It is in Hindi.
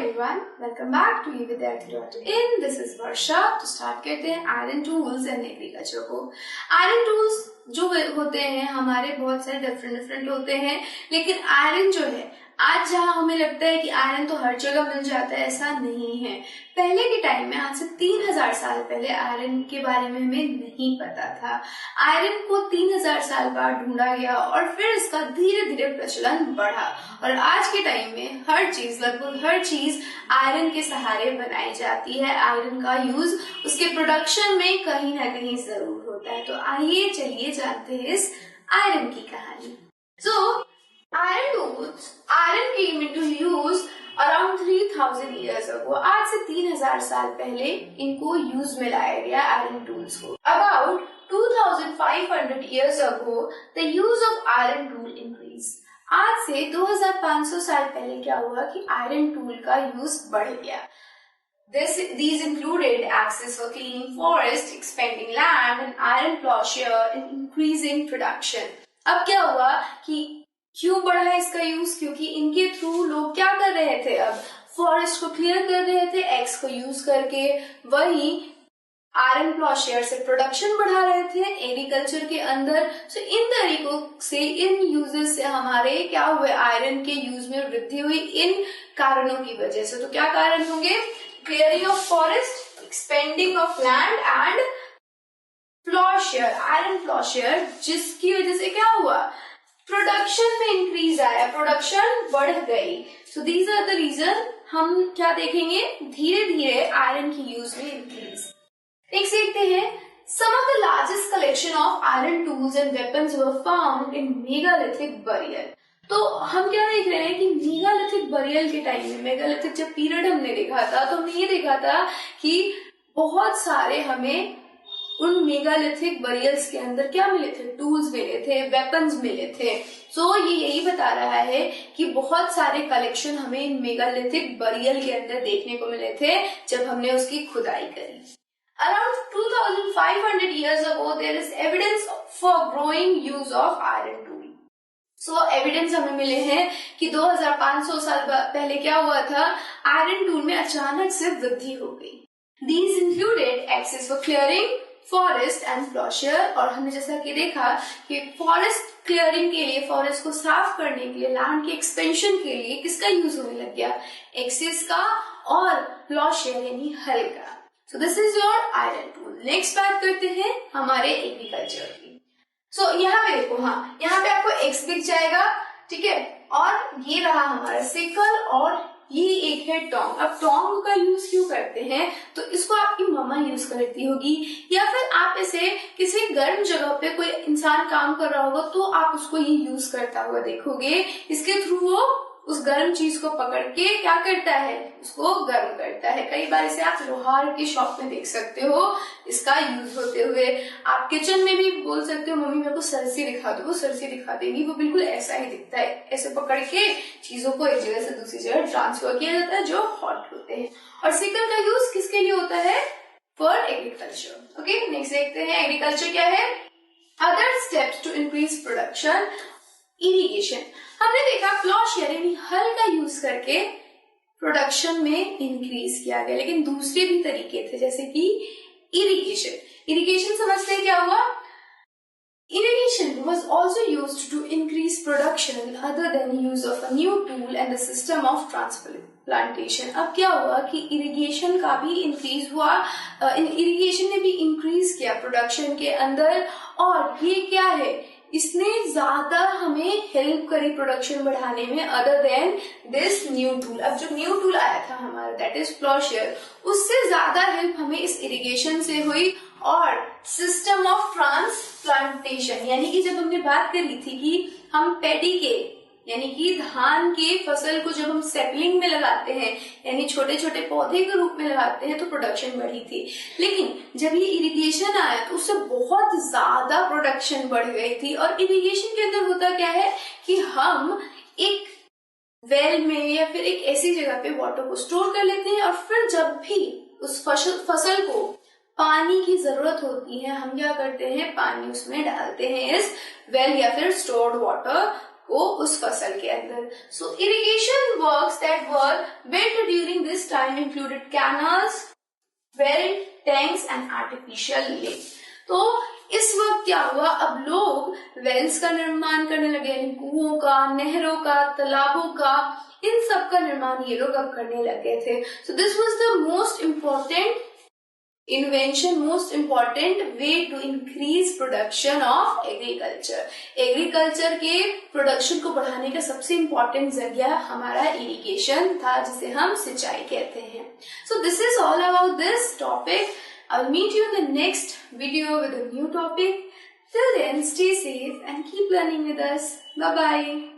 everyone, welcome back to evidyarthi.in. This is Varsha. तो स्टार्ट करते हैं आयरन टूल्स एंड एग्रीकल्चर को। आयरन टूल्स जो होते हैं हमारे बहुत सारे डिफरेंट होते हैं, लेकिन आयरन जो है आज जहाँ हमें लगता है कि आयरन तो हर जगह मिल जाता है, ऐसा नहीं है। पहले के टाइम में, आज से 3000 साल पहले आयरन के बारे में हमें नहीं पता था। आयरन को 3000 साल बाद ढूंढा गया और फिर इसका धीरे धीरे प्रचलन बढ़ा और आज के टाइम में हर चीज, लगभग हर चीज आयरन के सहारे बनाई जाती है। आयरन का यूज उसके प्रोडक्शन में कहीं ना कहीं जरूर होता है। तो आइए चलिए जानते हैं इस आयरन की कहानी। Iron came into use around 3000 years ago. आज से 3000 साल पहले इनको यूज में लाया गया आयरन टूल्स को। About 2500 years ago, the use of iron tool increased. आज से 2500 साल पहले क्या हुआ कि आयरन टूल का यूज बढ़ गया। These included axes for cleaning forest, expanding land, and iron plowshare, and increasing production. अब क्या हुआ कि क्यों बढ़ा है इसका यूज? क्योंकि इनके थ्रू लोग क्या कर रहे थे, अब फॉरेस्ट को क्लियर कर रहे थे एक्स को यूज करके, वही आयरन प्लॉशेयर से प्रोडक्शन बढ़ा रहे थे एग्रीकल्चर के अंदर। सो इन तरीकों से, इन यूजेस से हमारे क्या हुए, आयरन के यूज में वृद्धि हुई इन कारणों की वजह से। तो क्या कारण होंगे? Clearing of forest, expanding of land and ploughshare, iron ploughshare, जिसकी वजह से क्या हुआ, प्रोडक्शन में इंक्रीज आया, प्रोडक्शन बढ़ गई। So these are the reason. हम क्या देखेंगे, धीरे धीरे आयरन की यूज में इंक्रीज। नेक्स्ट देखते हैं, some of the largest collection of iron tools and weapons were found in megalithic burial. तो हम क्या देख रहे हैं कि मेगालिथिक बरियल के टाइम में, मेगालिथिक जब पीरियड हमने देखा था तो हमने ये देखा था कि बहुत सारे हमें उन मेगालिथिक बरियल्स के अंदर क्या मिले थे, टूल्स मिले थे, वेपन्स मिले थे। सो ये यही बता रहा है कि बहुत सारे कलेक्शन हमें इन मेगालिथिक बरियल के अंदर देखने को मिले थे जब हमने उसकी खुदाई करी। Around 2500 years ago, there is evidence for growing use of iron tool. So evidence हमें मिले हैं कि 2500 साल पहले क्या हुआ था, आयरन टूल में अचानक से वृद्धि हो गई। These included axes for clearing forest and ploughshare, और हमने जैसा कि देखा कि फॉरेस्ट क्लियरिंग के लिए, फॉरेस्ट को साफ करने के लिए, लैंड के एक्सपेंशन के लिए किसका यूज होने लग गया, एक्सेस का और प्लॉशेयर यानी हल का। So this is your iron tool. Next बात करते हैं हमारे एग्रीकल्चर की। सो यहाँ पे देखो, हाँ यहाँ पे आपको एक्स दिख जाएगा, ठीक है, और ये रहा हमारा सिकल और ये एक है टोंग। अब टोंग का यूज क्यों करते हैं, तो इसको आपकी मम्मा यूज करती होगी, या फिर आप इसे किसी गर्म जगह पे कोई इंसान काम कर रहा होगा तो आप उसको ये यूज करता हुआ देखोगे। इसके थ्रू वो उस गर्म चीज को पकड़ के क्या करता है, उसको गर्म करता है। कई बार इसे आप लोहार की शॉप में देख सकते हो इसका यूज होते हुए। आप किचन में भी बोल सकते हो, मम्मी मेरे को सरसी दिखा दो, वो सरसी दिखा देंगी। वो बिल्कुल ऐसा ही दिखता है, ऐसे पकड़ के चीजों को एक जगह से दूसरी जगह ट्रांसफर किया जाता है जो हॉट होते हैं। और सिकल का यूज किसके लिए होता है, फॉर एग्रीकल्चर। ओके, नेक्स्ट देखते हैं एग्रीकल्चर क्या है। Other steps to increase production, irrigation. हमने देखा प्लॉशेयर यानी हल का यूज करके प्रोडक्शन में इंक्रीज किया गया, लेकिन दूसरे भी तरीके थे जैसे कि इरिगेशन। इरिगेशन समझते हैं क्या हुआ, irrigation was also used to increase production other than use of a new tool and the system of transplantation. अब क्या हुआ कि इरिगेशन का भी इंक्रीज हुआ, इरिगेशन ने भी इंक्रीज किया प्रोडक्शन के अंदर, और ये क्या है, इसने ज्यादा हमें हेल्प करी प्रोडक्शन बढ़ाने में other than this new tool. अब जो न्यू टूल आया था हमारा, दैट इज प्लॉशेयर, उससे ज्यादा हेल्प हमें इस इरिगेशन से हुई। और सिस्टम ऑफ ट्रांसप्लांटेशन, यानी कि जब हमने बात करी थी कि हम पैडी के यानी कि धान के फसल को जब हम सेपलिंग में लगाते हैं, यानी छोटे छोटे पौधे के रूप में लगाते हैं, तो प्रोडक्शन बढ़ी थी। लेकिन जब ये इरिगेशन आया तो उससे बहुत ज्यादा प्रोडक्शन बढ़ गई थी। और इरिगेशन के अंदर होता क्या है कि हम एक वेल में या फिर एक ऐसी जगह पे वाटर को स्टोर कर लेते हैं, और फिर जब भी उस फसल को पानी की जरूरत होती है, हम क्या करते हैं, पानी उसमें डालते हैं इस वेल या फिर स्टोर्ड वाटर को उस फसल के अंदर। So irrigation works that were built during this time included canals, well, tanks and artificial lake. तो इस वक्त क्या हुआ, अब लोग वेल्स का निर्माण करने लगे, यानी कुओं का, नहरों का, तालाबों का, इन सब का निर्माण ये लोग अब करने लगे थे। So this was the most important invention, most important way to increase production of agriculture. Agriculture के प्रोडक्शन को बढ़ाने का सबसे इम्पोर्टेंट जरिया हमारा इरिगेशन था, जिसे हम सिंचाई कहते हैं। So this is all about this topic. I'll meet you in the next video with a new topic. Till then, stay safe and keep learning with us. Bye bye.